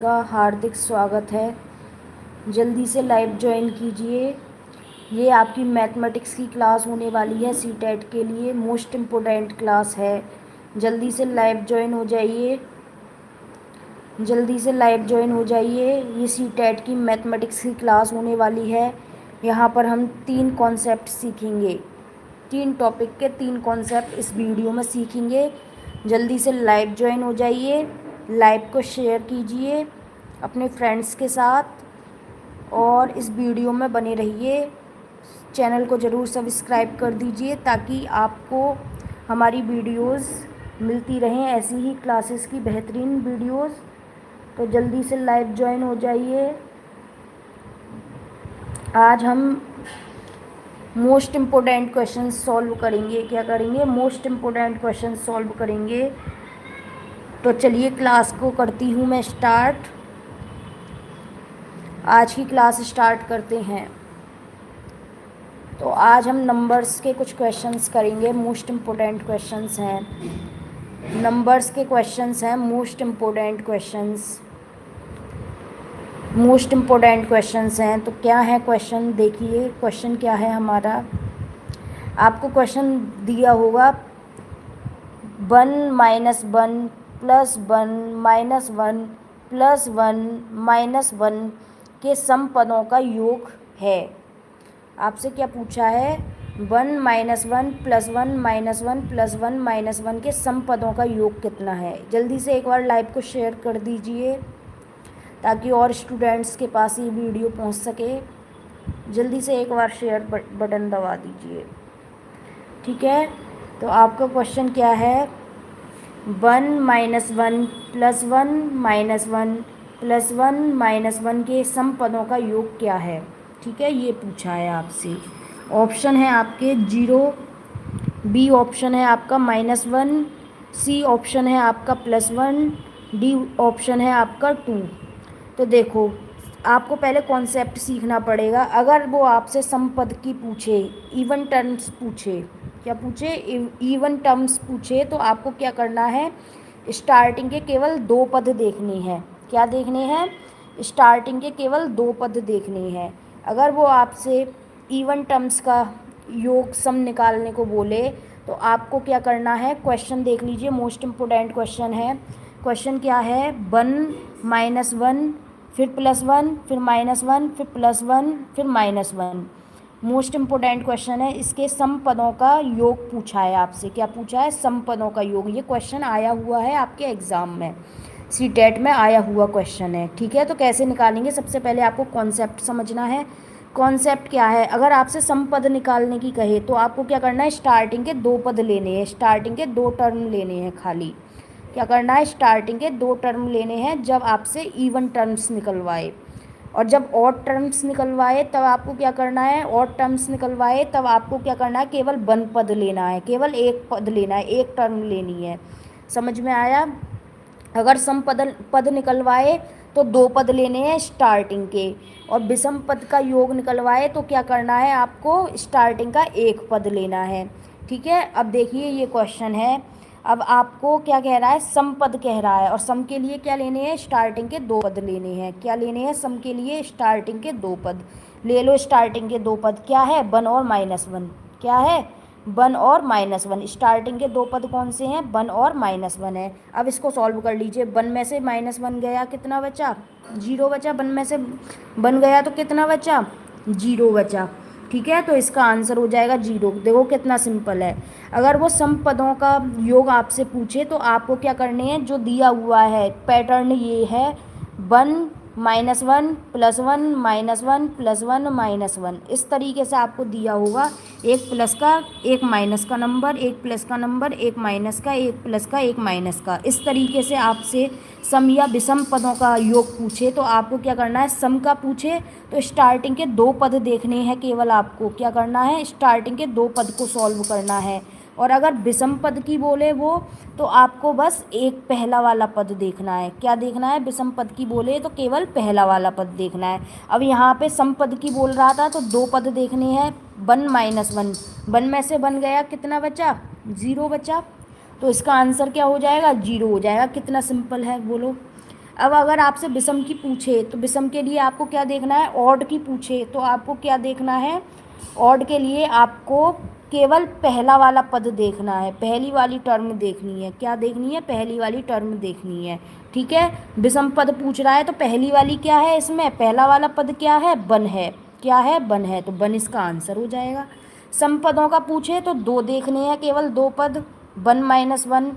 का हार्दिक स्वागत है। जल्दी से लाइव ज्वाइन कीजिए। ये आपकी मैथमेटिक्स की क्लास होने वाली है, सीटेट के लिए मोस्ट इम्पोर्टेंट क्लास है। जल्दी से लाइव ज्वाइन हो जाइए। जल्दी से लाइव ज्वाइन हो जाइए। ये सीटेट की मैथमेटिक्स की क्लास होने वाली है। यहाँ पर हम 3 कॉन्सेप्ट सीखेंगे। 3 टॉपिक के 3 कॉन्सेप्ट इस वीडियो में सीखेंगे। जल्दी से लाइव ज्वाइन हो जाइए। लाइव को शेयर कीजिए अपने फ्रेंड्स के साथ और इस वीडियो में बने रहिए। चैनल को ज़रूर सब्सक्राइब कर दीजिए ताकि आपको हमारी वीडियोस मिलती रहें, ऐसी ही क्लासेस की बेहतरीन वीडियोस। तो जल्दी से लाइव ज्वाइन हो जाइए। आज हम मोस्ट इम्पोर्टेंट क्वेश्चन सॉल्व करेंगे। क्या करेंगे? मोस्ट इम्पोर्टेंट क्वेश्चन सॉल्व करेंगे। तो चलिए क्लास को करती हूँ मैं स्टार्ट। आज की क्लास स्टार्ट करते हैं। तो आज हम नंबर्स के कुछ क्वेश्चंस करेंगे। मोस्ट इम्पोर्टेंट क्वेश्चंस हैं, नंबर्स के क्वेश्चंस हैं। मोस्ट इम्पोर्टेंट क्वेश्चंस हैं। तो क्या है क्वेश्चन? देखिए क्वेश्चन क्या है हमारा। आपको क्वेश्चन दिया होगा 1 - 1 + 1 - 1 + 1 - 1 के सम पदों का योग है। आपसे क्या पूछा है? 1 - 1 + 1 - 1 + 1 - 1 के सम पदों का योग कितना है। जल्दी से एक बार लाइव को शेयर कर दीजिए ताकि और स्टूडेंट्स के पास ये वीडियो पहुंच सके। जल्दी से एक बार शेयर बटन दबा दीजिए। ठीक है, तो आपका क्वेश्चन क्या है? 1 - 1 + 1 - 1 + 1 - 1 के सम पदों का योग क्या है। ठीक है, ये पूछा है आपसे। ऑप्शन है आपके 0, बी ऑप्शन है आपका -1, सी ऑप्शन है आपका +1, डी ऑप्शन है आपका 2। तो देखो, आपको पहले कॉन्सेप्ट सीखना पड़ेगा। अगर वो आपसे सम पद की पूछे, इवन टर्म्स पूछे, क्या पूछे? इवन टर्म्स पूछे, तो आपको क्या करना है? स्टार्टिंग के केवल 2 पद देखने हैं। क्या देखने हैं? स्टार्टिंग के केवल 2 पद देखने हैं। अगर वो आपसे इवन टर्म्स का योग सम निकालने को बोले तो आपको क्या करना है? क्वेश्चन देख लीजिए, मोस्ट इम्पोर्टेंट क्वेश्चन है। क्वेश्चन क्या है? 1 - 1 फिर +1 फिर -1 फिर +1 फिर -1। मोस्ट इम्पोर्टेंट क्वेश्चन है। इसके सम पदों का योग पूछा है आपसे। क्या पूछा है? सम पदों का योग। ये क्वेश्चन आया हुआ है आपके एग्ज़ाम में, सीटेट में आया हुआ क्वेश्चन है। ठीक है, तो कैसे निकालेंगे? सबसे पहले आपको कॉन्सेप्ट समझना है। कॉन्सेप्ट क्या है? अगर आपसे सम पद निकालने की कहे तो आपको क्या करना है? स्टार्टिंग के 2 पद लेने हैं, स्टार्टिंग के 2 टर्म लेने हैं खाली। क्या करना है? स्टार्टिंग के 2 टर्म लेने हैं जब आपसे इवन टर्म्स निकलवाए। और जब ऑड टर्म्स निकलवाए तब आपको क्या करना है? ऑड टर्म्स निकलवाए तब आपको क्या करना है? केवल 1 पद लेना है, केवल 1 पद लेना है, 1 टर्म लेनी है। समझ में आया? अगर सम पद निकलवाए तो 2 पद लेने हैं स्टार्टिंग के, और विषम पद का योग निकलवाए तो क्या करना है? आपको स्टार्टिंग का 1 पद लेना है। ठीक है, अब देखिए ये क्वेश्चन है। अब आपको क्या कह रहा है? सम पद कह रहा है, और सम के लिए क्या लेने हैं? स्टार्टिंग के 2 पद लेने हैं। क्या लेने हैं? सम के लिए स्टार्टिंग के 2 पद ले लो। स्टार्टिंग के 2 पद क्या है? 1 और -1। क्या है? 1 और -1। स्टार्टिंग के 2 पद कौन से हैं? 1 और -1 है। अब इसको सॉल्व कर लीजिए। 1 में से -1 गया, कितना बचा? 0 बचा। 1 में से 1 गया तो कितना बचा? 0 बचा। ठीक है, तो इसका आंसर हो जाएगा 0। देखो कितना सिंपल है। अगर वो सम पदों का योग आपसे पूछे तो आपको क्या करने हैं? जो दिया हुआ है पैटर्न ये है, 1 - 1 +1 -1 +1 -1। इस तरीके से आपको दिया होगा। एक प्लस का, एक माइनस का नंबर, एक प्लस का नंबर, एक माइनस का, एक प्लस का, एक माइनस का। इस तरीके से आपसे सम या विषम पदों का योग पूछे तो आपको क्या करना है? सम का पूछे तो स्टार्टिंग के 2 पद देखने हैं केवल। आपको क्या करना है? स्टार्टिंग के 2 पद को सॉल्व करना है। और अगर विषम पद की बोले वो, तो आपको बस एक पहला वाला पद देखना है। क्या देखना है? विषम पद की बोले तो केवल पहला वाला पद देखना है। अब यहाँ पे सम पद की बोल रहा था तो 2 पद देखने हैं। 1 - 1, 1 में से 1 गया, कितना बचा? 0 बचा। तो इसका आंसर क्या हो जाएगा? 0 हो जाएगा। कितना सिंपल है बोलो। अब अगर आपसे विषम की पूछे तो विषम के लिए आपको क्या देखना है, ऑड की पूछे तो आपको क्या देखना है, ऑड के लिए आपको केवल पहला वाला पद देखना है, पहली वाली टर्म देखनी है। क्या देखनी है, पहली वाली टर्म देखनी है। ठीक है, विषम पद पूछ रहा है तो पहली वाली क्या है, इसमें पहला वाला पद क्या है, वन है। क्या है, वन है, तो वन इसका आंसर हो जाएगा। सम पदों का पूछे तो दो देखने हैं, केवल दो पद, वन माइनस वन,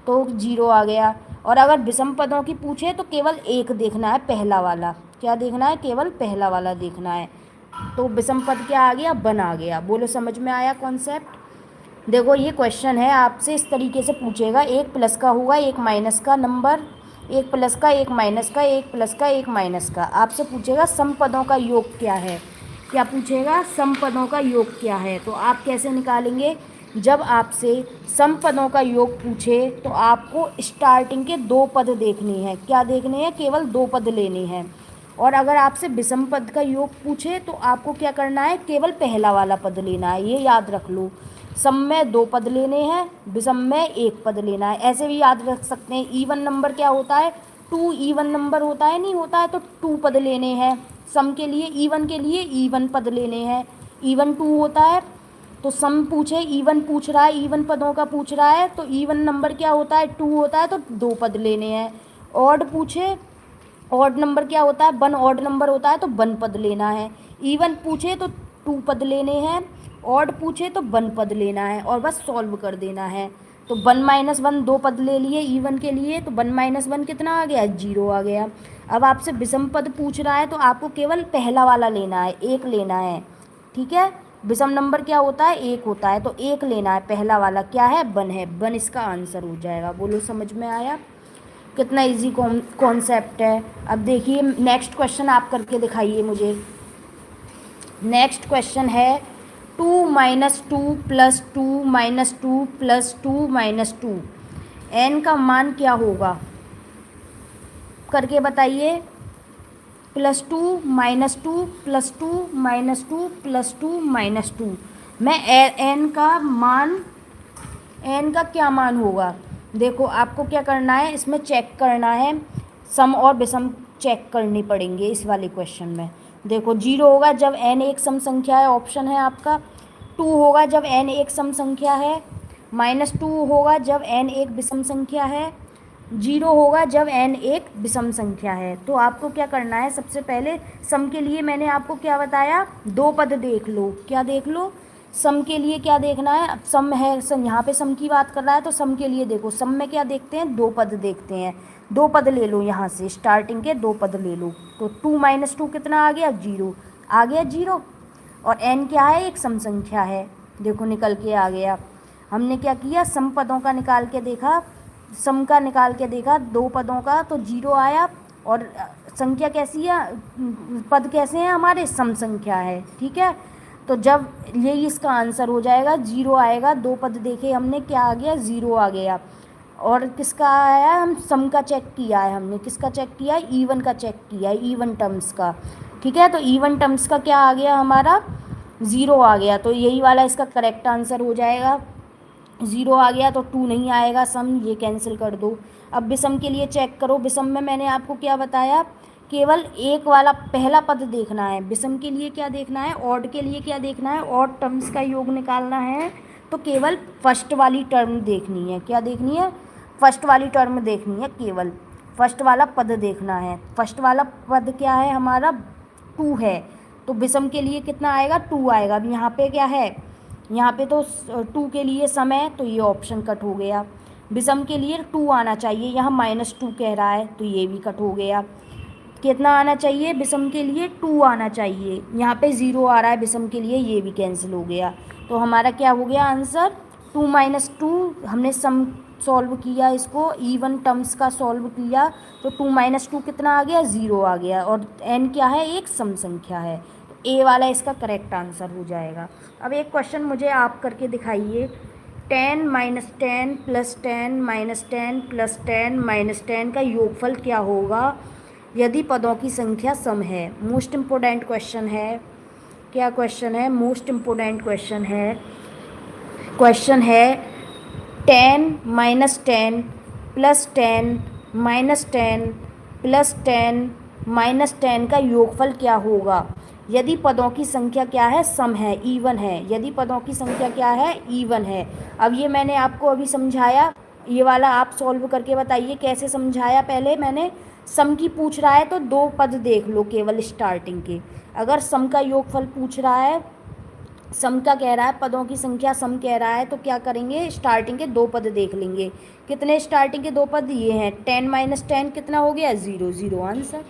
तो जीरो आ गया। और अगर विषम पदों की पूछे तो केवल एक देखना है, पहला वाला। क्या देखना है, केवल पहला वाला देखना है। तो विषम पद क्या आ गया, वन आ गया। बोलो समझ में आया कॉन्सेप्ट। देखो ये क्वेश्चन है, आपसे इस तरीके से पूछेगा, एक प्लस का होगा एक माइनस का नंबर, एक प्लस का एक माइनस का, एक प्लस का एक माइनस का। आपसे पूछेगा सम पदों का योग क्या है। क्या पूछेगा, सम पदों का योग क्या है। तो आप कैसे निकालेंगे, जब आपसे सम पदों का योग पूछे तो आपको स्टार्टिंग के दो पद देखने हैं। क्या देखने हैं, केवल दो पद लेने हैं। और अगर आपसे विषम पद का योग पूछे तो आपको क्या करना है, केवल पहला वाला पद लेना है। ये याद रख लो, सम में दो पद लेने हैं, विषम में एक पद लेना है। ऐसे भी याद रख सकते हैं, इवन नंबर क्या होता है, टू इवन नंबर होता है, नहीं होता है, तो टू पद लेने हैं। सम के लिए, इवन के लिए इवन पद लेने हैं, इवन टू होता है। तो सम पूछे, इवन पूछ रहा है, इवन पदों का पूछ रहा है, तो इवन नंबर क्या होता है, टू होता है, तो दो पद लेने हैं। ऑड पूछे, ऑड नंबर क्या होता है, वन ऑड नंबर होता है, तो वन पद लेना है। इवन पूछे तो टू पद लेने हैं, ऑड पूछे तो वन पद लेना है, और बस सॉल्व कर देना है। तो वन माइनस वन दो पद ले लिए इवन के लिए, तो वन माइनस वन कितना आ गया, जीरो आ गया। अब आपसे विषम पद पूछ रहा है तो आपको केवल पहला वाला लेना है, एक लेना है। ठीक है, विषम नंबर क्या होता है, एक होता है, तो एक लेना है, पहला वाला क्या है, वन है, वन इसका आंसर हो जाएगा। बोलो समझ में आया, कितना इजी कॉन्सेप्ट है। अब देखिए नेक्स्ट क्वेश्चन आप करके दिखाइए मुझे। नेक्स्ट क्वेश्चन है, two minus two plus two minus two plus two minus two, n का मान क्या होगा, करके बताइए। Plus two minus two plus two minus two plus two minus two, मैं एन का मान, एन का क्या मान होगा। देखो आपको क्या करना है, इसमें चेक करना है, सम और विषम चेक करनी पड़ेंगे इस वाले क्वेश्चन में। देखो जीरो होगा जब एन एक सम संख्या है, ऑप्शन है आपका। टू होगा जब एन एक सम संख्या है, माइनस टू होगा जब एन एक विषम संख्या है, जीरो होगा जब एन एक विषम संख्या है। तो आपको क्या करना है, सबसे पहले सम के लिए मैंने आपको क्या बताया, दो पद देख लो। क्या देख लो, सम के लिए क्या देखना है, अब सम है, सम यहाँ पे सम की बात कर रहा है, तो सम के लिए देखो, सम में क्या देखते हैं, दो पद देखते हैं। दो पद ले लो, यहाँ से स्टार्टिंग के दो पद ले लो। तो टू माइनस टू कितना आ गया, जीरो आ गया, जीरो। और एन क्या है, एक सम संख्या है, देखो निकल के आ गया। हमने क्या किया, सम पदों का निकाल के देखा, सम का निकाल के देखा दो पदों का, तो जीरो आया। और संख्या कैसी है, पद कैसे हैं हमारे, सम संख्या है। ठीक है, तो जब यही इसका आंसर हो जाएगा, जीरो आएगा। दो पद देखे हमने, क्या आ गया, ज़ीरो आ गया। और किसका आया, हम सम का चेक किया है हमने, किसका चेक किया है, इवन का चेक किया है, इवन टर्म्स का। ठीक है, तो इवन टर्म्स का क्या आ गया हमारा, ज़ीरो आ गया। तो यही वाला इसका करेक्ट आंसर हो जाएगा। ज़ीरो आ गया तो टू नहीं आएगा, सम ये कैंसिल कर दो। अब विषम के लिए चेक करो, विषम में मैंने आपको क्या बताया, केवल एक वाला पहला पद देखना है। विषम के लिए क्या देखना है, ऑड के लिए क्या देखना है, ऑड टर्म्स का योग निकालना है, तो केवल फर्स्ट वाली टर्म देखनी है। क्या देखनी है, फर्स्ट वाली टर्म देखनी है, केवल फर्स्ट वाला पद देखना है। फर्स्ट वाला पद क्या है हमारा, टू है, तो विषम के लिए कितना आएगा, टू आएगा। अब यहाँ पे क्या है, यहाँ पे तो टू के लिए सम है, तो ये ऑप्शन कट हो गया। विषम के लिए टू आना चाहिए, यहाँ माइनस टू कह रहा है, तो ये भी कट हो गया। कितना आना चाहिए, विषम के लिए टू आना चाहिए, यहाँ पे ज़ीरो आ रहा है विषम के लिए, ये भी कैंसिल हो गया। तो हमारा क्या हो गया आंसर, टू माइनस टू। हमने सम सॉल्व किया, इसको इवन टर्म्स का सॉल्व किया, तो टू माइनस टू कितना आ गया, ज़ीरो आ गया। और एन क्या है, एक सम संख्या है, तो ए वाला इसका करेक्ट आंसर हो जाएगा। अब एक क्वेश्चन मुझे आप करके दिखाइए, ten minus ten plus ten minus ten plus ten minus ten का योगफल क्या होगा यदि पदों की संख्या सम है। मोस्ट इम्पोर्टेंट क्वेश्चन है। क्या क्वेश्चन है, मोस्ट इम्पोर्टेंट क्वेश्चन है। क्वेश्चन है ten minus ten plus ten minus ten plus 10 minus 10 का योगफल क्या होगा यदि पदों की संख्या क्या है, सम है, इवन है। यदि पदों की संख्या क्या है, इवन है। अब ये मैंने आपको अभी समझाया, ये वाला आप सॉल्व करके बताइए कैसे समझाया। पहले मैंने सम की पूछ रहा है तो दो पद देख लो केवल स्टार्टिंग के। अगर सम का योगफल पूछ रहा है, सम का कह रहा है, पदों की संख्या सम कह रहा है, तो क्या करेंगे, स्टार्टिंग के दो पद देख लेंगे। कितने स्टार्टिंग के दो पद, ये हैं 10 माइनस 10 कितना हो गया, 0, 0 आंसर।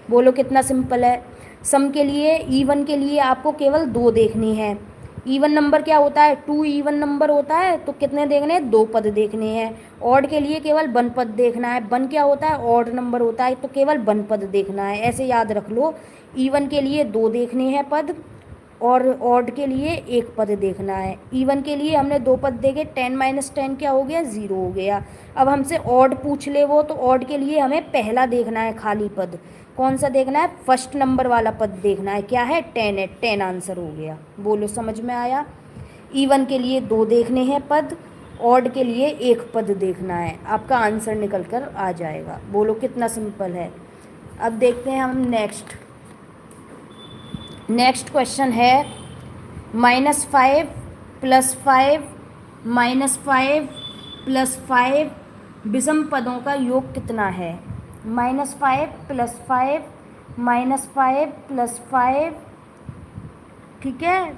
बोलो कितना सिंपल है। सम के लिए, इवन के लिए आपको केवल दो देखनी है। इवन नंबर क्या होता है, 2 इवन नंबर होता है, तो कितने देखने हैं, दो पद देखने हैं। ऑड के लिए केवल वन पद देखना है। वन क्या होता है, ऑड नंबर होता है, तो केवल वन पद देखना है। ऐसे याद रख लो, इवन के लिए दो देखने हैं पद और ऑड के लिए एक पद देखना है। इवन के लिए हमने दो पद देखे, 10 माइनस 10 क्या हो गया, 0 हो गया। अब हमसे ऑड पूछ ले वो, तो ऑड के लिए हमें पहला देखना है खाली पद। कौन सा देखना है, फर्स्ट नंबर वाला पद देखना है। क्या है, 10 है, 10 आंसर हो गया। बोलो समझ में आया। इवन के लिए दो देखने हैं पद, ऑड के लिए एक पद देखना है। आपका आंसर निकल कर आ जाएगा। बोलो कितना सिंपल है। अब देखते हैं हम नेक्स्ट क्वेश्चन है -5 + 5 -5 + 5 विषम पदों का योग कितना है। -5 + 5 -5 + 5, ठीक है।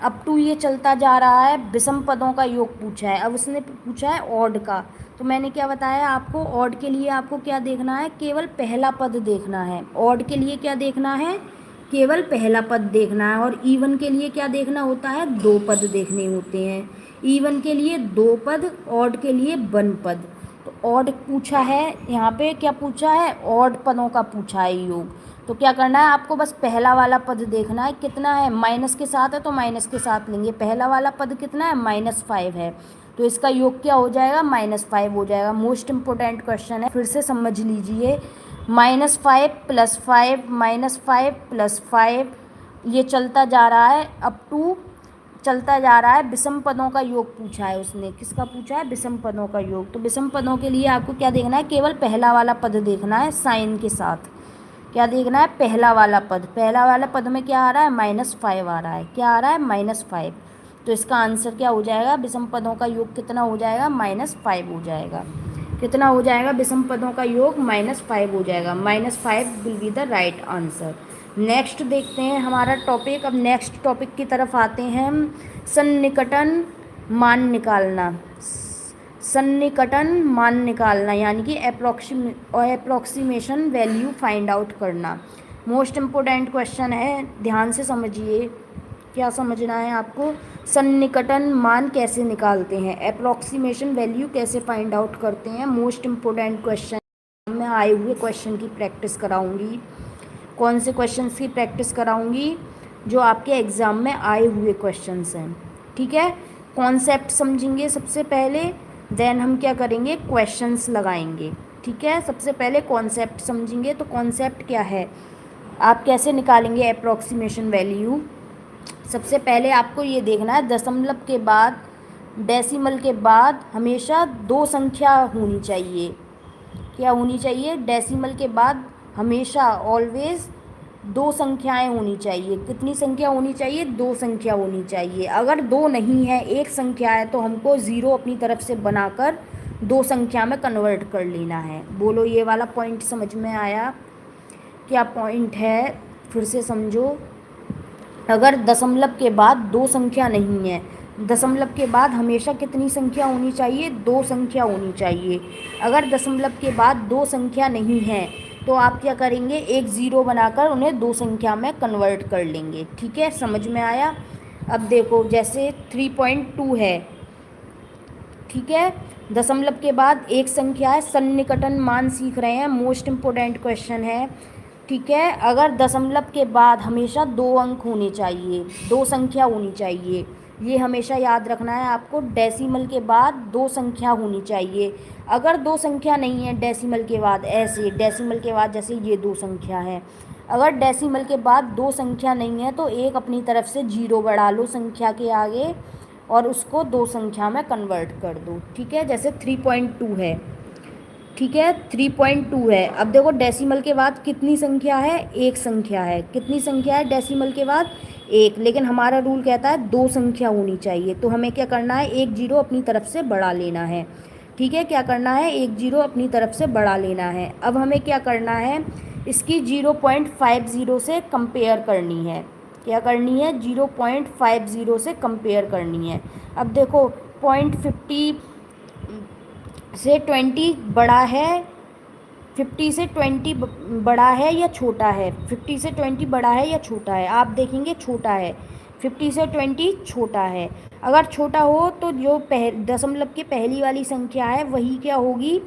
अप टू ये चलता जा रहा है, विषम पदों का योग पूछा है। अब उसने पूछा है ऑड का, तो मैंने क्या बताया आपको, ऑड के लिए आपको क्या देखना है, केवल पहला पद देखना है। ऑड के लिए क्या देखना है, केवल पहला पद देखना है। और इवन के लिए क्या देखना होता है, दो पद देखने होते हैं। इवन के लिए दो पद, ऑड के लिए वन पद। तो ऑड पूछा है, यहाँ पे क्या पूछा है, ऑड पदों का पूछा है योग। तो क्या करना है आपको, बस पहला वाला पद देखना है। कितना है, माइनस के साथ है तो माइनस के साथ लेंगे। पहला वाला पद कितना है, -5 है, तो इसका योग क्या हो जाएगा, -5 हो जाएगा। मोस्ट इम्पोर्टेंट क्वेश्चन है, फिर से समझ लीजिए। -5 + 5 -5 + 5 ये चलता जा रहा है, अप टू चलता जा रहा है। विषम पदों का योग पूछा है उसने। किसका पूछा है, विषम पदों का योग। तो विषम पदों के लिए आपको क्या देखना है, केवल पहला वाला पद देखना है साइन के साथ। क्या देखना है, पहला वाला पद। पहला वाला पद में क्या आ रहा है, -5 आ रहा है। क्या आ रहा है, -5। तो इसका आंसर क्या हो जाएगा, विषम पदों का योग कितना हो जाएगा, -5 हो जाएगा। कितना हो जाएगा, विषम पदों का योग -5 हो जाएगा। -5 will be the right answer. Next देखते हैं हमारा टॉपिक। अब नेक्स्ट टॉपिक की तरफ आते हैं हम। सन्निकटन मान निकालना। सन्निकटन मान निकालना यानी कि अप्रोक्सीमेशन वैल्यू फाइंड आउट करना। मोस्ट इम्पोर्टेंट क्वेश्चन है, ध्यान से समझिए। क्या समझना है आपको, सन्निकटन मान कैसे निकालते हैं, अप्रोक्सीमेशन वैल्यू कैसे फाइंड आउट करते हैं। मोस्ट इम्पोर्टेंट क्वेश्चन, मैं आए हुए क्वेश्चन की प्रैक्टिस कराऊंगी। कौन से क्वेश्चंस की प्रैक्टिस कराऊंगी, जो आपके एग्ज़ाम में आए हुए क्वेश्चंस हैं, ठीक है। कॉन्सेप्ट समझेंगे सबसे पहले, देन हम क्या करेंगे, क्वेश्चंस लगाएंगे, ठीक है। सबसे पहले कॉन्सेप्ट समझेंगे। तो कॉन्सेप्ट क्या है, आप कैसे निकालेंगे अप्रोक्सीमेशन वैल्यू। सबसे पहले आपको ये देखना है, दशमलव के बाद, डेसिमल के बाद हमेशा दो संख्या होनी चाहिए। क्या होनी चाहिए, डेसिमल के बाद हमेशा ऑलवेज दो संख्याएं होनी चाहिए। कितनी संख्या होनी चाहिए, दो संख्या होनी चाहिए। अगर दो नहीं है, एक संख्या है, तो हमको ज़ीरो अपनी तरफ से बनाकर दो संख्या में कन्वर्ट कर लेना है। बोलो ये वाला पॉइंट समझ में आया, क्या पॉइंट है, फिर से समझो। अगर दशमलव के बाद दो संख्या नहीं है, दशमलव के बाद हमेशा कितनी संख्या होनी चाहिए, दो संख्या होनी चाहिए। अगर दशमलव के बाद दो संख्या नहीं है, तो आप क्या करेंगे, एक ज़ीरो बनाकर उन्हें दो संख्या में कन्वर्ट कर लेंगे, ठीक है। समझ में आया। अब देखो जैसे 3.2 है, ठीक है, दशमलव के बाद एक संख्या है, सन्निकटन मान सीख रहे हैं, मोस्ट इम्पोर्टेंट क्वेश्चन है, ठीक है। अगर दशमलव के बाद हमेशा दो अंक होने चाहिए, दो संख्या होनी चाहिए, ये हमेशा याद रखना है आपको। डेसिमल के बाद दो संख्या होनी चाहिए। अगर दो संख्या नहीं है डेसिमल के बाद, ऐसे डेसिमल के बाद जैसे ये दो संख्या है, अगर डेसिमल के बाद दो संख्या नहीं है, तो एक अपनी तरफ से जीरो बढ़ा लो संख्या के आगे और उसको दो संख्या में कन्वर्ट कर दो, ठीक है। जैसे 3.2 है, ठीक है, 3.2 है। अब देखो डेसिमल के बाद कितनी संख्या है, एक संख्या है। कितनी संख्या है डेसिमल के बाद, एक। लेकिन हमारा रूल कहता है दो संख्या होनी चाहिए, तो हमें क्या करना है, एक जीरो अपनी तरफ से बढ़ा लेना है। ठीक है, क्या करना है, एक जीरो अपनी तरफ से बढ़ा लेना है। अब हमें क्या करना है, इसकी 0.50 से कंपेयर करनी है। क्या करनी है, 0.50 से कंपेयर करनी है। अब देखो 0.50 से 20 बड़ा है, 50 से 20 बड़ा है या छोटा है, 50 से 20 बड़ा है या छोटा है, आप देखेंगे छोटा है। 50 से 20 छोटा है। अगर छोटा हो तो जो दशमलव की पहली वाली संख्या है वही क्या होगी,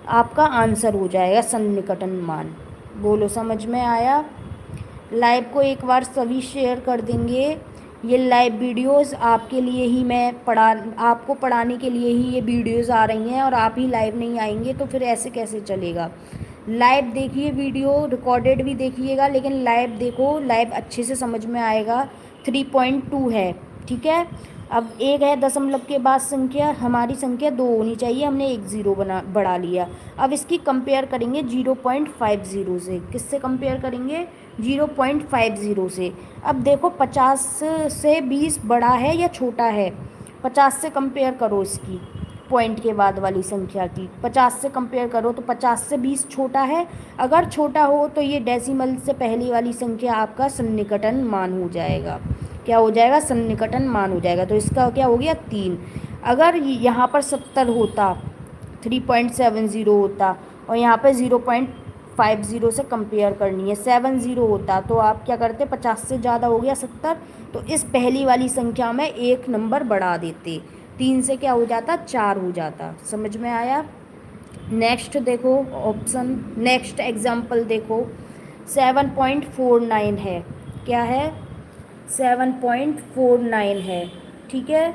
आपका आंसर हो जाएगा सन्निकटन मान। बोलो समझ में आया। लाइव को एक बार सभी शेयर कर देंगे। ये लाइव वीडियोस आपके लिए ही मैं आपको पढ़ाने के लिए ही ये वीडियोस आ रही हैं, और आप ही लाइव नहीं आएंगे तो फिर ऐसे कैसे चलेगा। लाइव देखिए, वीडियो रिकॉर्डेड भी देखिएगा, लेकिन लाइव देखो, लाइव अच्छे से समझ में आएगा। 3.2 है, ठीक है। अब एक है दशमलव के बाद संख्या, हमारी संख्या दो होनी चाहिए, हमने एक ज़ीरो बढ़ा लिया। अब इसकी कंपेयर करेंगे 0.50 से। किससे कंपेयर करेंगे, 0.50 से। अब देखो 50 से 20 बड़ा है या छोटा है, 50 से कंपेयर करो इसकी, पॉइंट के बाद वाली संख्या की 50 से कंपेयर करो तो 50 से 20 छोटा है। अगर छोटा हो तो ये डेसिमल से पहली वाली संख्या आपका सन्निकटन मान हो जाएगा। क्या हो जाएगा, सन्निकटन मान हो जाएगा। तो इसका क्या हो गया, 3। अगर यहाँ पर 70 होता, 3.70 होता, और यहाँ पे 0.50 से कंपेयर करनी है, 70 होता, तो आप क्या करते, 50 से ज़्यादा हो गया 70, तो इस पहली वाली संख्या में एक नंबर बढ़ा देते, 3 से क्या हो जाता, 4 हो जाता। समझ में आया। नेक्स्ट देखो ऑप्शन, नेक्स्ट एग्जाम्पल देखो, 7.49 है। क्या है, 7.49 है, ठीक है।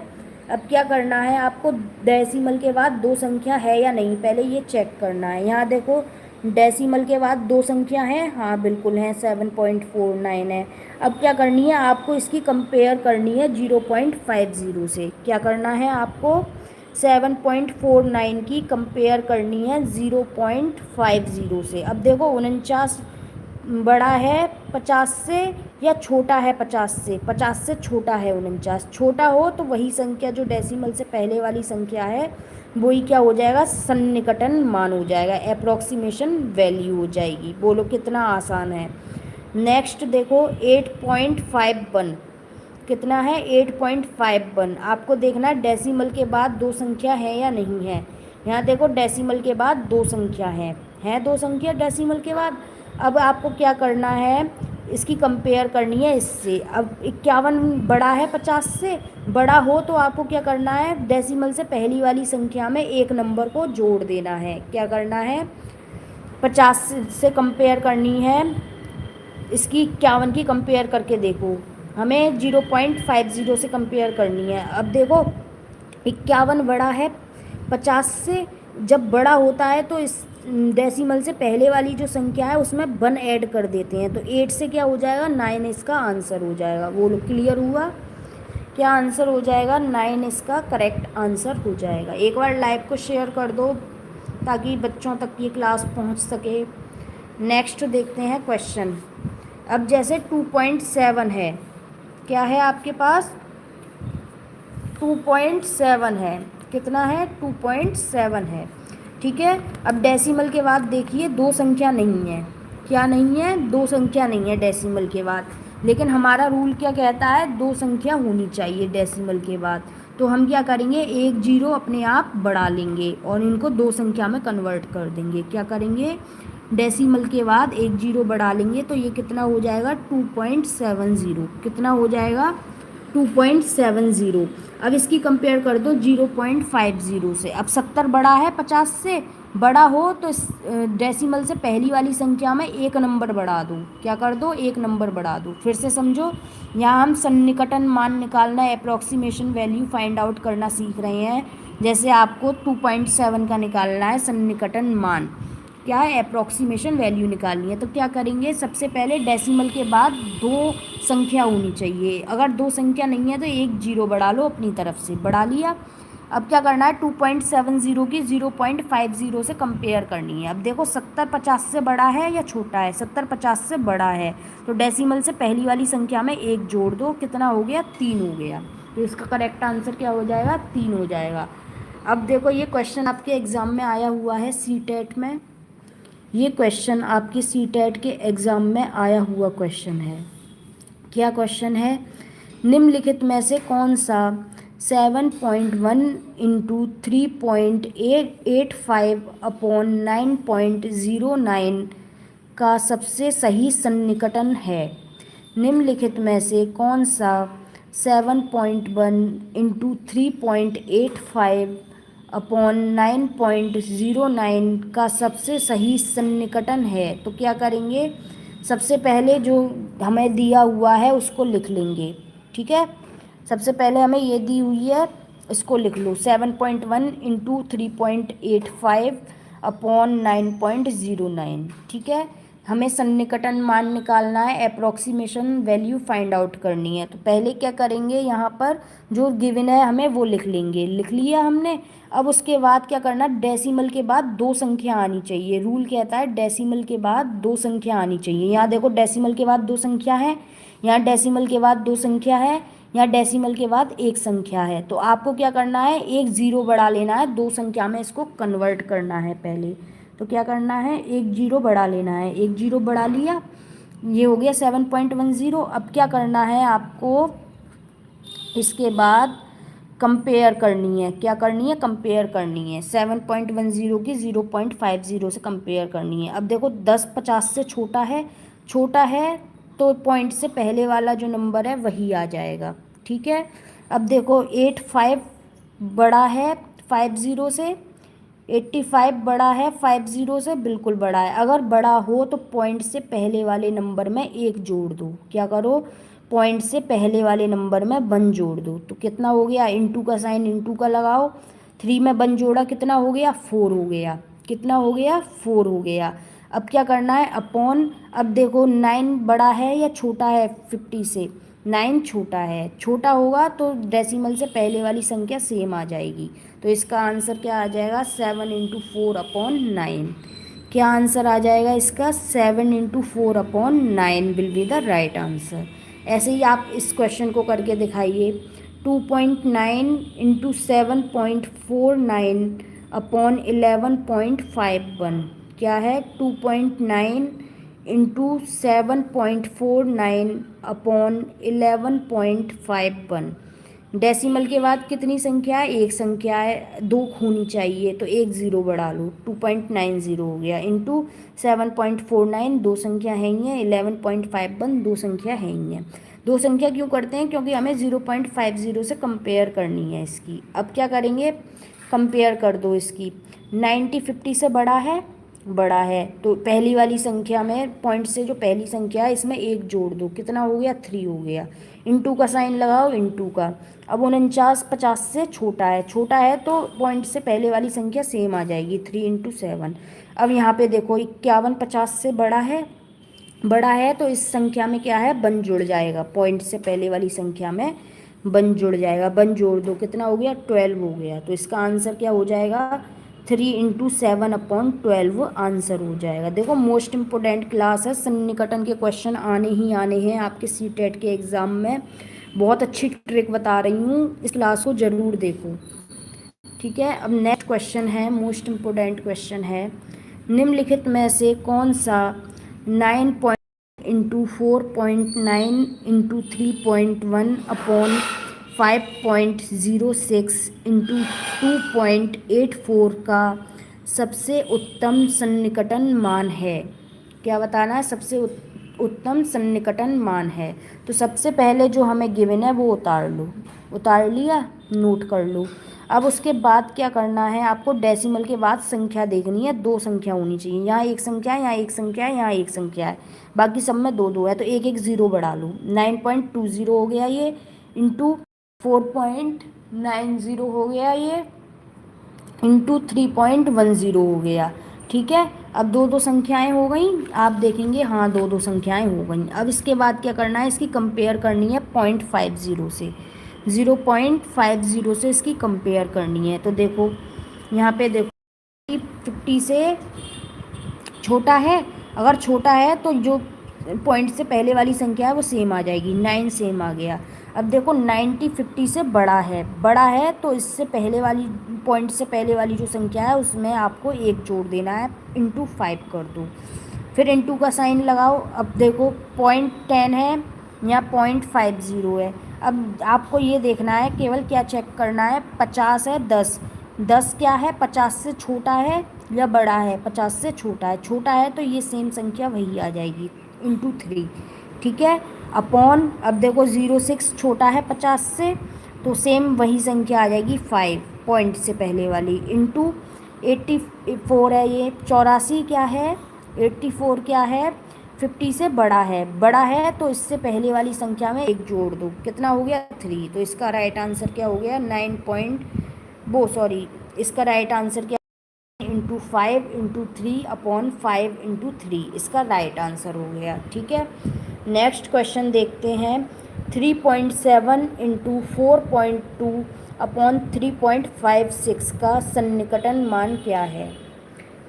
अब क्या करना है आपको, डेसिमल के बाद दो संख्या है या नहीं, पहले ये चेक करना है। यहाँ देखो डेसिमल के बाद दो संख्या हैं, हाँ बिल्कुल हैं, 7.49 है। अब क्या करनी है आपको, इसकी कंपेयर करनी है 0.50 से। क्या करना है आपको, 7.49 की कंपेयर करनी है 0.50 से। अब देखो 49 बड़ा है 50 से या छोटा है 50 से, 50 से छोटा है 49। छोटा हो तो वही संख्या जो डेसिमल से पहले वाली संख्या है वही क्या हो जाएगा, सन्निकटन मान हो जाएगा, अप्रॉक्सीमेशन वैल्यू हो जाएगी। बोलो कितना आसान है। नेक्स्ट देखो 8.51, कितना है, 8.51। आपको देखना है डेसिमल के बाद दो संख्या है या नहीं है। यहाँ देखो डेसिमल के बाद दो संख्या है दो संख्या डेसिमल के बाद। अब आपको क्या करना है, इसकी कंपेयर करनी है इससे। अब 51 बड़ा है 50 से, बड़ा हो तो आपको क्या करना है, डेसिमल से पहली वाली संख्या में एक नंबर को जोड़ देना है। क्या करना है, 50 से कंपेयर करनी है, इसकी 51 की कंपेयर करके देखो, हमें 0.50 से कंपेयर करनी है। अब देखो 51 बड़ा है 50 से, जब बड़ा होता है तो इस डेसिमल से पहले वाली जो संख्या है उसमें 1 ऐड कर देते हैं, तो 8 से क्या हो जाएगा, 9 इसका आंसर हो जाएगा। वो क्लियर हुआ, क्या आंसर हो जाएगा, 9 इसका करेक्ट आंसर हो जाएगा। एक बार लाइव को शेयर कर दो ताकि बच्चों तक ये क्लास पहुंच सके। नेक्स्ट देखते हैं क्वेश्चन। अब जैसे 2.7 है, क्या है आपके पास, 2.7 है, कितना है, 2.7 है, ठीक है। अब डेसिमल के बाद देखिए दो संख्या नहीं है, क्या नहीं है, दो संख्या नहीं है डेसिमल के बाद, लेकिन हमारा रूल क्या कहता है, दो संख्या होनी चाहिए डेसिमल के बाद। तो हम क्या करेंगे, एक जीरो अपने आप बढ़ा लेंगे और इनको दो संख्या में कन्वर्ट कर देंगे। क्या करेंगे, डेसिमल के बाद एक जीरो बढ़ा लेंगे, तो ये कितना हो जाएगा, 2.70, कितना हो जाएगा, 2.70। अब इसकी कंपेयर कर दो 0.50 से। अब 70 बड़ा है 50 से, बड़ा हो तो इस डेसिमल से पहली वाली संख्या में एक नंबर बढ़ा दो। क्या कर दो, एक नंबर बढ़ा दो। फिर से समझो, यहाँ हम सन्निकटन मान निकालना, अप्रॉक्सीमेशन वैल्यू फाइंड आउट करना सीख रहे हैं। जैसे आपको 2.7 का निकालना है सन्निकटन मान, क्या है, अप्रॉक्सीमेशन वैल्यू निकालनी है। तो क्या करेंगे, सबसे पहले डेसिमल के बाद दो संख्या होनी चाहिए। अगर दो संख्या नहीं है तो एक जीरो बढ़ा लो अपनी तरफ से, बढ़ा लिया। अब क्या करना है, 2.70 की 0.50 से कंपेयर करनी है। अब देखो 70 50 से बड़ा है या छोटा है, 70 50 से बड़ा है, तो डेसिमल से पहली वाली संख्या में 1 जोड़ दो, कितना हो गया, 3 हो गया। तो इसका करेक्ट आंसर क्या हो जाएगा, 3 हो जाएगा। अब देखो ये क्वेश्चन आपके एग्ज़ाम में आया हुआ है सीटेट में, ये क्वेश्चन आपके सीटेट के एग्ज़ाम में आया हुआ क्वेश्चन है। क्या क्वेश्चन है, निम्नलिखित में से कौन सा 7.1 इंटू 3.885 अपॉन 9.09 का सबसे सही सन्निकटन है। निम्नलिखित में से कौन सा 7.1 इंटू 3.85 अपॉन 9.09 का सबसे सही सन्निकटन है। तो क्या करेंगे, सबसे पहले जो हमें दिया हुआ है उसको लिख लेंगे, ठीक है। सबसे पहले हमें ये दी हुई है, इसको लिख लो, 7.1 इंटू 3.85 अपॉन 9.09, ठीक है। हमें सन्निकटन मान निकालना है, अप्रॉक्सीमेशन वैल्यू फाइंड आउट करनी है। तो पहले क्या करेंगे, यहाँ पर जो गिवन है हमें वो लिख लेंगे, लिख लिया हमने। अब उसके बाद क्या करना, डेसिमल के बाद 2 संख्या आनी चाहिए। रूल कहता है डेसिमल के बाद 2 संख्या आनी चाहिए। यहाँ देखो डेसिमल के बाद 2 संख्या है, यहाँ डेसिमल के बाद 2 संख्या है, यहाँ डेसिमल के बाद 1 संख्या है। तो आपको क्या करना है, एक ज़ीरो बढ़ा लेना है, 2 संख्या में इसको कन्वर्ट करना है पहले। तो क्या करना है, एक जीरो बढ़ा लेना है, एक जीरो बढ़ा लिया, ये हो गया 7.10। अब क्या करना है आपको, इसके बाद कंपेयर करनी है, क्या करनी है, कंपेयर करनी है। 7.10 की 0.50 से कंपेयर करनी है। अब देखो 10 50 से छोटा है, छोटा है तो पॉइंट से पहले वाला जो नंबर है वही आ जाएगा, ठीक है। अब देखो 85 बड़ा है 50 से, 85 बड़ा है 50 से, बिल्कुल बड़ा है। अगर बड़ा हो तो पॉइंट से पहले वाले नंबर में 1 जोड़ दो, क्या करो, पॉइंट से पहले वाले नंबर में 1 जोड़ दो। तो कितना हो गया, इंटू का साइन इंटू का लगाओ, 3 में 1 जोड़ा, कितना हो गया, 4 हो गया, कितना हो गया, 4 हो गया। अब क्या करना है, अपॉन, अब देखो 9 बड़ा है या छोटा है 50 से, 9 छोटा है, छोटा होगा तो डेसिमल से पहले वाली संख्या सेम आ जाएगी। तो इसका आंसर क्या आ जाएगा, 7 इंटू 4 अपॉन 9। क्या आंसर आ जाएगा इसका, 7 into 4 upon 9 will be the right answer. ऐसे ही आप इस क्वेश्चन को करके दिखाइए, 2.9 इंटू 7.49 अपॉन 11.51, क्या है, 2.9 इंटू 7.49 अपॉन 11.51। डेसिमल के बाद कितनी संख्या है, एक संख्या है, 2 होनी चाहिए, तो एक ज़ीरो बढ़ा लो, 2.90 हो गया, इंटू 7.49, 2 संख्या है ही है, 11.51 2 संख्या है ही है। 2 संख्या क्यों करते हैं, क्योंकि हमें 0.50 से कंपेयर करनी है इसकी। अब क्या करेंगे, कंपेयर कर दो इसकी, 90 50 से बड़ा है, बड़ा है, तो पहली वाली संख्या में पॉइंट से जो पहली संख्या है इसमें 1 जोड़ दो, कितना हो गया, 3 हो गया, इंटू का साइन लगाओ, इंटू का। अब 49 50 से छोटा है, छोटा है तो पॉइंट से पहले वाली संख्या सेम आ जाएगी, 3 इंटू 7। अब यहाँ पे देखो 51 50 से बड़ा है, बड़ा है तो इस संख्या में क्या है, 1 जुड़ जाएगा, पॉइंट से पहले वाली संख्या में 1 जुड़ जाएगा, 1 जोड़ दो, कितना हो गया, 12 हो गया। तो इसका आंसर क्या हो जाएगा, 3 इंटू 7 अपॉन 12 आंसर हो जाएगा। देखो मोस्ट इम्पोर्टेंट क्लास है, सन्निकटन के क्वेश्चन आने ही आने हैं आपके सीटेट के एग्ज़ाम में। बहुत अच्छी ट्रिक बता रही हूँ, इस क्लास को ज़रूर देखो, ठीक है। अब नेक्स्ट क्वेश्चन है, मोस्ट इम्पोर्टेंट क्वेश्चन है, निम्नलिखित में से कौन सा 9 इंटू 4.9 इंटू 3.1 अपॉन 5.06 इंटू 2.84 का सबसे उत्तम सन्निकटन मान है। क्या बताना है, सबसे उत्तम सन्निकटन मान है। तो सबसे पहले जो हमें गिवन है वो उतार लो, उतार लिया, नोट कर लो। अब उसके बाद क्या करना है, आपको डेसिमल के बाद संख्या देखनी है, 2 संख्या होनी चाहिए, यहाँ 1 संख्या है, यहाँ 1 संख्या है, यहाँ 1 संख्या है, बाकी सब में 2 2 है, तो एक एक ज़ीरो बढ़ा लो, 9.20 हो गया ये, इंटू 4.90 हो गया ये, इंटू 3.10 हो गया, ठीक है। अब 2 2 संख्याएं हो गई, आप देखेंगे हाँ 2 2 संख्याएं हो गई। अब इसके बाद क्या करना है, इसकी कंपेयर करनी है 0.50 से, 0.50 से इसकी कंपेयर करनी है। तो देखो यहाँ पे देखो 50 से छोटा है, अगर छोटा है तो जो पॉइंट से पहले वाली संख्या है वो सेम आ जाएगी, 9 सेम आ गया। अब देखो 90 50 से बड़ा है, बड़ा है तो इससे पहले वाली पॉइंट से पहले वाली जो संख्या है उसमें आपको एक जोड़ देना है, इंटू 5 कर दो, फिर इंटू का साइन लगाओ। अब देखो 0.10 है या 0.50 है। अब आपको ये देखना है, केवल क्या चेक करना है, 50 है 10, 10 क्या है 50 से छोटा है या बड़ा है, 50 से छोटा है, छोटा है तो ये सेम संख्या वही आ जाएगी, इंटू 3, ठीक है। अपॉन, अब देखो 06 छोटा है 50 से, तो सेम वही संख्या आ जाएगी 5 पॉइंट से पहले वाली, इंटू 84 है ये, 84 क्या है, 84 क्या है, 50 से बड़ा है, बड़ा है तो इससे पहले वाली संख्या में एक जोड़ दो, कितना हो गया 3। तो इसका राइट आंसर क्या हो गया, 9 पॉइंट वो सॉरी इसका राइट आंसर क्या, इंटू 5 इंटू 3 अपॉन 5 इंटू 3, इसका राइट आंसर हो गया, ठीक है। नेक्स्ट क्वेश्चन देखते हैं, 3.7 इंटू 4.2 अपॉन 3.56 का सन्निकटन मान क्या है।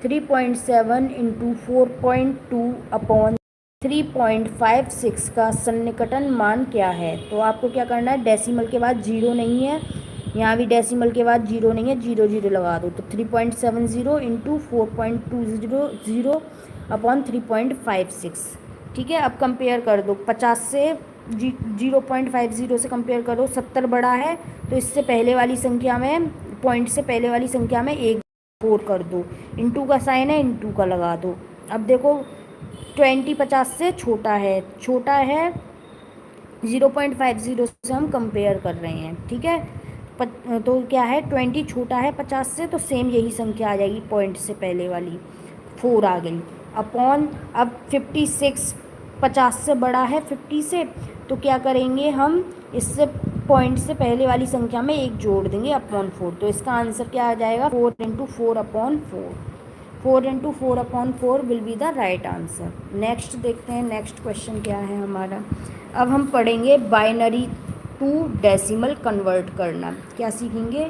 3.7 इंटू 4.2 अपॉन 3.56 का सन्निकटन मान क्या है। तो आपको क्या करना है, डेसिमल के बाद जीरो नहीं है, यहाँ भी डेसिमल के बाद जीरो नहीं है, जीरो जीरो लगा दो। तो 3.70 इंटू 4.20 अपॉन 3.56, ठीक है। अब कंपेयर कर दो, 50 से 0.50 से कंपेयर करो, 70 बड़ा है तो इससे पहले वाली संख्या में, पॉइंट से पहले वाली संख्या में एक 4 कर दो, इंटू का साइन है, इंटू का लगा दो। अब देखो 20 50 से छोटा है, छोटा है 0.50 से हम कंपेयर कर रहे हैं, ठीक है। तो क्या है, 20 छोटा है 50 से, तो सेम यही संख्या आ जाएगी, पॉइंट से पहले वाली 4 आ गई, अपॉन अब 56 50 से बड़ा है 50 से, तो क्या करेंगे हम, इससे पॉइंट से पहले वाली संख्या में एक जोड़ देंगे, अपॉन 4। तो इसका आंसर क्या आ जाएगा, 4 into 4 upon 4, 4 into 4 upon 4 will be the right answer. Next देखते हैं, नेक्स्ट क्वेश्चन क्या है हमारा। अब हम पढ़ेंगे बाइनरी टू डेसिमल कन्वर्ट करना। क्या सीखेंगे,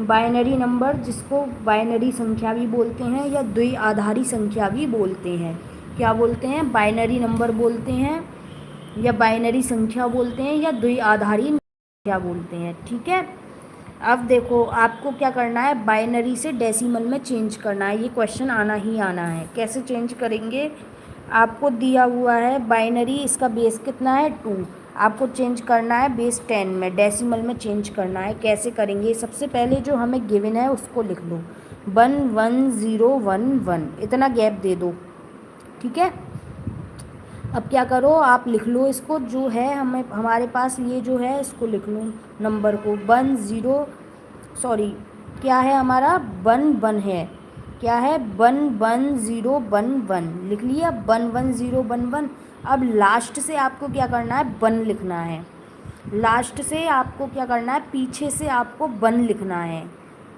बाइनरी नंबर, जिसको बाइनरी संख्या भी बोलते हैं या द्विआधारी संख्या भी बोलते हैं। क्या बोलते हैं, बाइनरी नंबर बोलते हैं या बाइनरी संख्या बोलते हैं या द्विआधारी संख्या बोलते हैं, ठीक है। अब देखो आपको क्या करना है, बाइनरी से डेसिमल में चेंज करना है, ये क्वेश्चन आना ही आना है। कैसे चेंज करेंगे, आपको दिया हुआ है बाइनरी, इसका बेस कितना है 2, आपको चेंज करना है बेस 10 में, डेसिमल में चेंज करना है। कैसे करेंगे, सबसे पहले जो हमें गिवन है उसको लिख लो, 1 1 0 1 1, इतना गैप दे दो, ठीक है। अब क्या करो, आप लिख लो इसको, जो है हमें हमारे पास ये जो है इसको लिख लो, नंबर को 1 0 सॉरी क्या है हमारा 1 1 है, क्या है 1 1 0 1 1 लिख लिया, 1 1 0 1 1। अब लास्ट से आपको क्या करना है, 1 लिखना है, लास्ट से आपको क्या करना है, पीछे से आपको 1 लिखना है,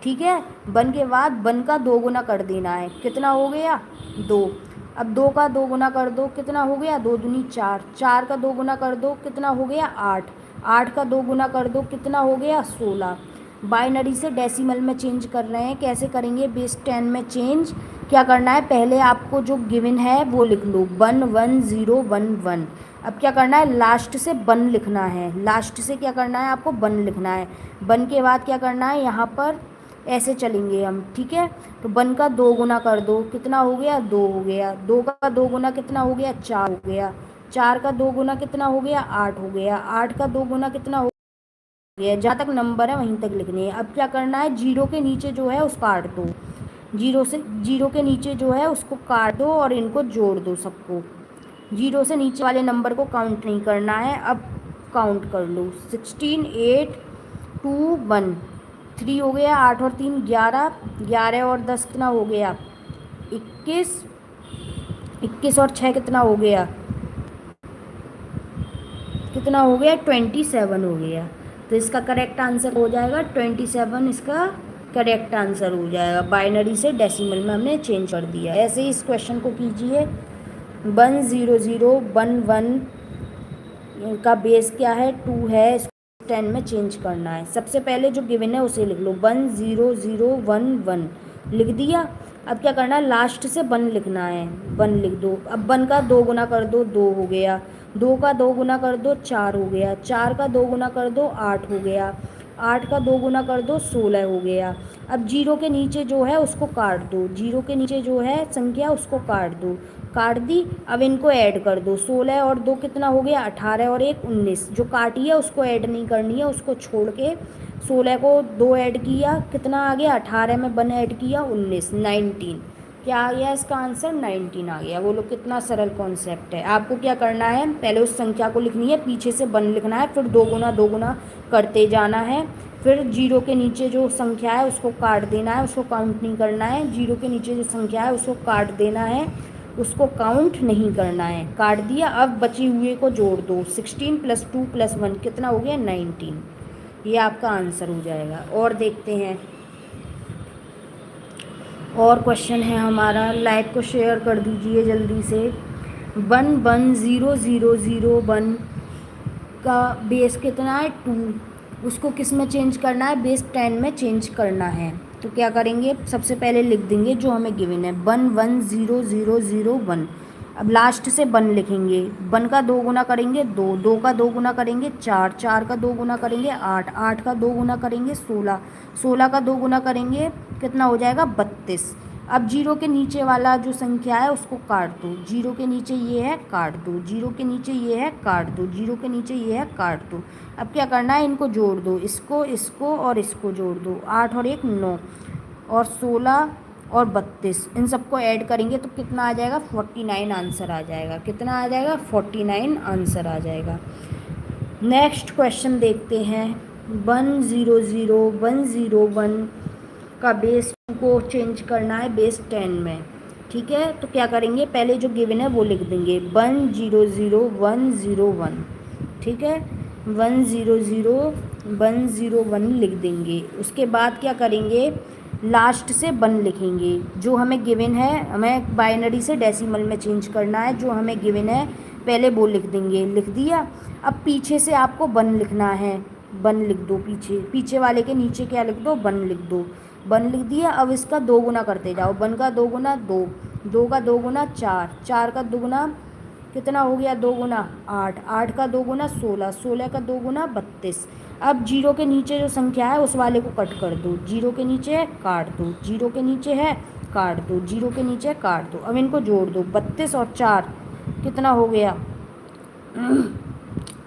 ठीक है। 1 के बाद 1 का 2 गुना कर देना है, कितना हो गया 2। अब 2 का 2 गुना कर दो, कितना हो गया 2 दूनी 4, 4 का 2 गुना कर दो, कितना हो गया 8, 8 का 2 गुना कर दो, कितना हो गया 16। बाइनरी से डेसिमल में चेंज कर रहे हैं, कैसे करेंगे, बेस 10 में चेंज। क्या करना है, पहले आपको जो गिवन है वो लिख लो, 1 1 0 1 1। अब क्या करना है, लास्ट से 1 लिखना है, लास्ट से क्या करना है आपको 1 लिखना है। 1 के बाद क्या करना है, यहाँ पर ऐसे चलेंगे हम, ठीक है। तो 1 का 2 गुना कर दो, कितना हो गया 2 हो गया, 2 का 2 गुना कितना हो गया 4 हो गया, 4 का 2 गुना कितना हो गया 8 हो गया, 8 का 2 गुना कितना हो गया, जहाँ तक नंबर है वहीं तक लिखनी है। अब क्या करना है, जीरो के नीचे जो है उसको काट दो, जीरो के नीचे जो है उसको काट दो और इनको जोड़ दो सबको, जीरो से नीचे वाले नंबर को काउंट नहीं करना है। अब काउंट कर लो, 16 8 2 1 3 हो गया, 8 और 3 11, 11 और 10 कितना हो गया 21, 21 और 6 कितना हो गया, कितना हो गया 27 हो गया। तो इसका करेक्ट आंसर हो जाएगा 27, इसका करेक्ट आंसर हो जाएगा। बाइनरी से डेसिमल में हमने चेंज कर दिया। ऐसे ही इस क्वेश्चन को कीजिए, 1 0 0 1 1 का बेस क्या है 2 है, टेन में चेंज करना है। सबसे पहले जो गिवन है उसे लिख लो, 1 0 0 1 1 लिख दिया। अब क्या करना है, लास्ट से 1 लिखना है, 1 लिख दो। अब 1 का 2 गुना कर दो, 2 हो गया। 2 का 2 गुना कर दो, 4 हो गया। 4 का 2 गुना कर दो, 8 हो गया। 8 का 2 गुना कर दो, 16 हो गया। अब जीरो के नीचे जो है उसको काट दो, जीरो के नीचे जो है संख्या उसको काट दो, काट दी। अब इनको ऐड कर दो, 16 और 2 कितना हो गया, 18 और 1 19। जो काटी है उसको ऐड नहीं करनी है, उसको छोड़ के 16 को 2 ऐड किया, कितना आ गया, 18 में 1 ऐड किया, 19 19। क्या आ गया इसका आंसर, 19 आ गया। बोलो कितना सरल कॉन्सेप्ट है। आपको क्या करना है, पहले उस संख्या को लिखनी है, पीछे से 1 लिखना है, फिर 2 गुना करते जाना है। फिर जीरो के नीचे जो संख्या है उसको काट देना है, उसको काउंट नहीं करना है। जीरो के नीचे जो संख्या है उसको काट देना है, उसको काउंट नहीं करना है। काट दिया, अब बचे हुए को जोड़ दो, 16 + 2 + 1 कितना हो गया, 19। ये आपका आंसर हो जाएगा। और देखते हैं, और क्वेश्चन है हमारा, लाइक को शेयर कर दीजिए जल्दी से। 1 1 0 0 0 1 का बेस कितना है, 2। उसको किस में चेंज करना है, बेस 10 में चेंज करना है। तो क्या करेंगे, सबसे पहले लिख देंगे जो हमें गिवन है, 1 1 0 0 0 1। अब लास्ट से 1 लिखेंगे। 1 का 2 गुना करेंगे, 2। 2 का 2 गुना करेंगे, 4। 4 का 2 गुना करेंगे, 8। 8 का 2 गुना करेंगे, 16। 16 का 2 गुना करेंगे, कितना हो जाएगा, 32। अब जीरो के नीचे वाला जो संख्या है उसको काट दो, जीरो के नीचे ये है, काट दो। जीरो के नीचे ये है, काट दो। जीरो के नीचे ये है, काट दो। अब क्या करना है, इनको जोड़ दो, इसको इसको और इसको जोड़ दो। 8 और 1 9 और 16 और 32, इन सबको ऐड करेंगे तो कितना आ जाएगा, 49 आंसर आ जाएगा। कितना आ जाएगा, 49 आंसर आ जाएगा। नेक्स्ट क्वेश्चन देखते हैं। 1 0 0 1 0 1 का बेस को चेंज करना है बेस 10 में। ठीक है, तो क्या करेंगे, पहले जो गिवन है वो लिख देंगे, 1 0 0 1 0 1। ठीक है, 1 0 0 1 0 1 लिख देंगे। उसके बाद क्या करेंगे, लास्ट से 1 लिखेंगे। जो हमें गिवन है, हमें बाइनरी से डेसिमल में चेंज करना है। जो हमें गिवन है पहले वो लिख देंगे, लिख दिया। अब पीछे से आपको 1 लिखना है, 1 लिख दो। पीछे वाले के नीचे क्या लिख दो, 1 लिख दो। 1 लिख दिया। अब इसका 2 गुना करते जाओ, 1 का 2 गुना 2, 2 का 2 गुना 4, 4 का 2 गुना कितना हो गया, 2 गुना 8, 8 का 2 गुना 16, 16 का 2 गुना 32। अब जीरो के नीचे जो संख्या है उस वाले को कट कर दो, जीरो के नीचे है, काट दो। जीरो के नीचे है, काट दो। जीरो के नीचे काट दो। अब इनको जोड़ दो, 32 और 4 कितना हो गया,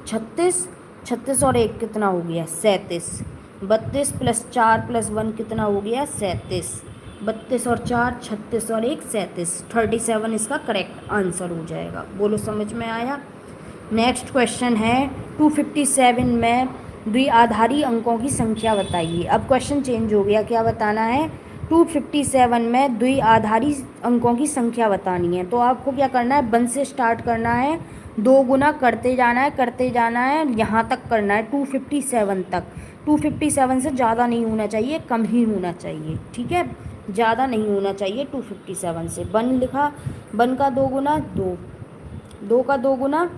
36। 36 और 1 कितना हो गया, 37। 32 + 4 + 1 कितना हो गया, 37। 32 और 4 36 और 1 37, 37 इसका करेक्ट आंसर हो जाएगा। बोलो समझ में आया। नेक्स्ट क्वेश्चन है, 257 में द्विआधारी अंकों की संख्या बताइए। अब क्वेश्चन चेंज हो गया, क्या बताना है, 257 में द्विआधारी अंकों की संख्या बतानी है। तो आपको क्या करना है, 1 से स्टार्ट करना है, 2 गुना करते जाना है, करते जाना है, यहाँ तक करना है 257 तक। 257 से ज़्यादा नहीं होना चाहिए, कम ही होना चाहिए। ठीक है, ज़्यादा नहीं होना चाहिए 257 से। 1 लिखा, 1 का 2 गुना 2, 2 का 2 गुना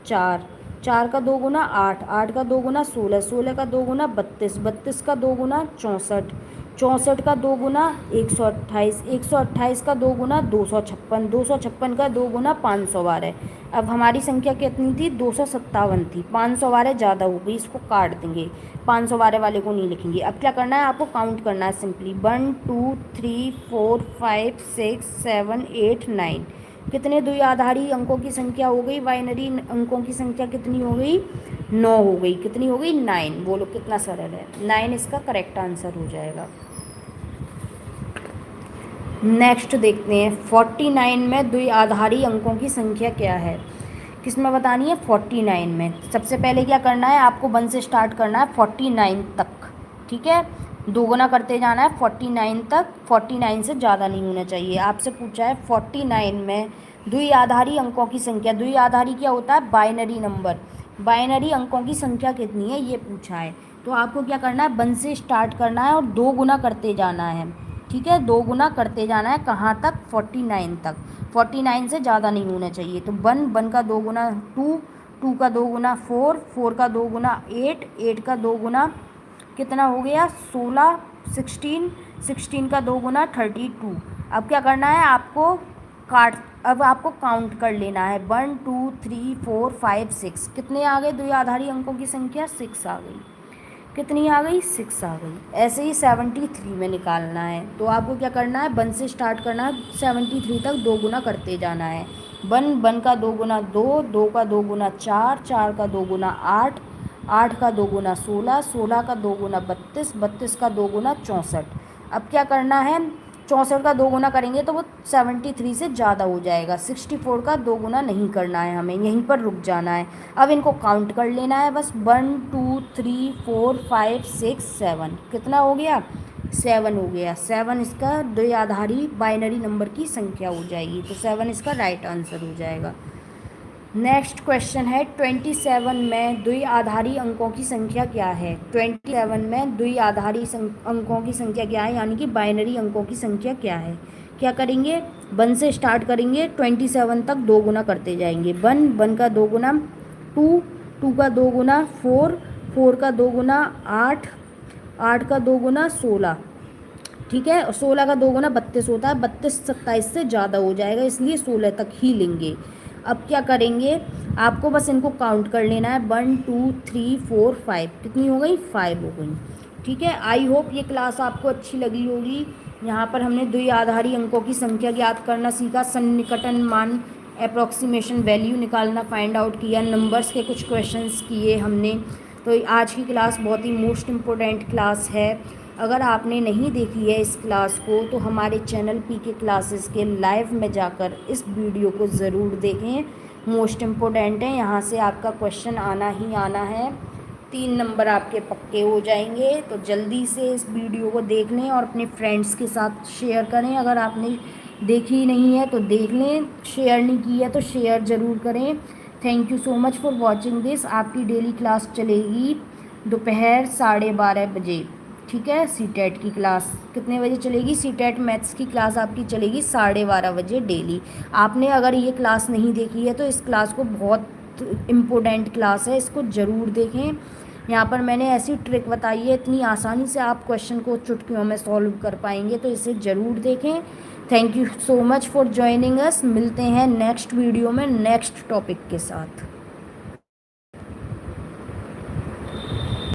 4, 4 का 2 गुना 8, 8 का 2 गुना 16, 16 का 2 गुना 32, 32 का 2 गुना 64, 64 का 2 गुना 128, 128 का 2 गुना 256, 256 का 2 गुना 512। अब हमारी संख्या कितनी थी, 257 थी, 512 ज़्यादा हो गई, इसको काट देंगे, 512 वाले को नहीं लिखेंगे। अब क्या करना है, आपको काउंट करना है सिंपली, 1 2 3 4 5 6 7 8 9। कितने द्विआधारी अंकों की संख्या हो गई, बाइनरी अंकों की संख्या कितनी हो गई, 9 हो गई। कितनी हो गई, 9। बोलो कितना सरल है, 9 इसका करेक्ट आंसर हो जाएगा। नेक्स्ट देखते हैं, 49 में द्विआधारी अंकों की संख्या क्या है, किस में बतानी है, 49 में। सबसे पहले क्या करना है, आपको 1 से स्टार्ट करना है 49 तक। ठीक है, 2 गुना करते जाना है 49 तक, 49 से ज़्यादा नहीं होना चाहिए। आपसे पूछा है 49 में द्विआधारी अंकों की संख्या। द्विआधारी क्या होता है, बाइनरी नंबर, बाइनरी अंकों की संख्या कितनी है ये पूछा है। तो आपको क्या करना है, 1 से स्टार्ट करना है और 2 गुना करते जाना है। ठीक है, 2 गुना करते जाना है, कहाँ तक, 49 तक। 49 से ज़्यादा नहीं होना चाहिए। तो 1 1 का 2 गुना 2, 2 का 2 गुना 4, 4 का 2 गुना 8, 8 का 2 गुना कितना हो गया 16, 16, 16 का 2 गुना 32। अब क्या करना है आपको अब आपको काउंट कर लेना है 1 2 3 4 5 6। कितने आ गए द्विआधारी अंकों की संख्या 6 आ गई। कितनी आ गई 6 आ गई। ऐसे ही 73 में निकालना है तो आपको क्या करना है 1 से स्टार्ट करना है, 73 तक 2 गुना करते जाना है। 1 का 2 गुना 2, 2 का 2 गुना 4, 4 का 2 गुना 8, 8 का 2 गुना 16, 16 का 2 गुना 32, 32 का 2 गुना 64। अब क्या करना है 64 का 2 गुना करेंगे तो वो 73 से ज़्यादा हो जाएगा। 64 का 2 गुना नहीं करना है, हमें यहीं पर रुक जाना है। अब इनको काउंट कर लेना है बस 1 2 3 4 5 6 7। कितना हो गया 7 हो गया। 7 इसका द्विआधारी बाइनरी नंबर की संख्या हो जाएगी, तो 7 इसका राइट आंसर हो जाएगा। नेक्स्ट क्वेश्चन है 27 में द्विआधारी अंकों की संख्या क्या है। 27 में द्विआधारी अंकों की संख्या क्या है, यानी कि बाइनरी अंकों की संख्या क्या है। क्या करेंगे 1 से स्टार्ट करेंगे, 27 तक 2 गुना करते जाएंगे। 1, 1 का 2 गुना 2, 2 का 2 गुना 4, 4 का 2 गुना 8, 8 का 2 गुना 16। ठीक है, 16 का 2 गुना 32 होता है। 32 27 से ज़्यादा हो जाएगा, इसलिए 16 तक ही लेंगे। अब क्या करेंगे आपको बस इनको काउंट कर लेना है 1 2 3 4 5। कितनी हो गई 5 हो गई। ठीक है, आई होप ये क्लास आपको अच्छी लगी होगी। यहाँ पर हमने द्विआधारी अंकों की संख्या ज्ञात करना सीखा, सन्निकटन मान अप्रॉक्सीमेशन वैल्यू निकालना फाइंड आउट किया, नंबर्स के कुछ क्वेश्चंस किए हमने। तो आज की क्लास बहुत ही मोस्ट इम्पोर्टेंट क्लास है। अगर आपने नहीं देखी है इस क्लास को तो हमारे चैनल पीके क्लासेस के लाइव में जाकर इस वीडियो को ज़रूर देखें, मोस्ट इम्पोर्टेंट है। यहाँ से आपका क्वेश्चन आना ही आना है, 3 नंबर आपके पक्के हो जाएंगे। तो जल्दी से इस वीडियो को देख लें और अपने फ्रेंड्स के साथ शेयर करें। अगर आपने देखी नहीं है तो देख लें, शेयर नहीं की है तो शेयर ज़रूर करें। Thank you so much for watching this. आपकी डेली क्लास चलेगी दोपहर 12:30 बजे। ठीक है, सीटेट की क्लास कितने बजे चलेगी, सीटेट मैथ्स की क्लास आपकी चलेगी 12:30 बजे डेली। आपने अगर ये क्लास नहीं देखी है तो इस क्लास को, बहुत इम्पोर्टेंट क्लास है, इसको ज़रूर देखें। यहाँ पर मैंने ऐसी ट्रिक बताई है, इतनी आसानी से आप क्वेश्चन को चुटकियों में सॉल्व कर पाएंगे, तो इसे ज़रूर देखें। Thank you so much for joining us. मिलते हैं नेक्स्ट वीडियो में नेक्स्ट टॉपिक के साथ।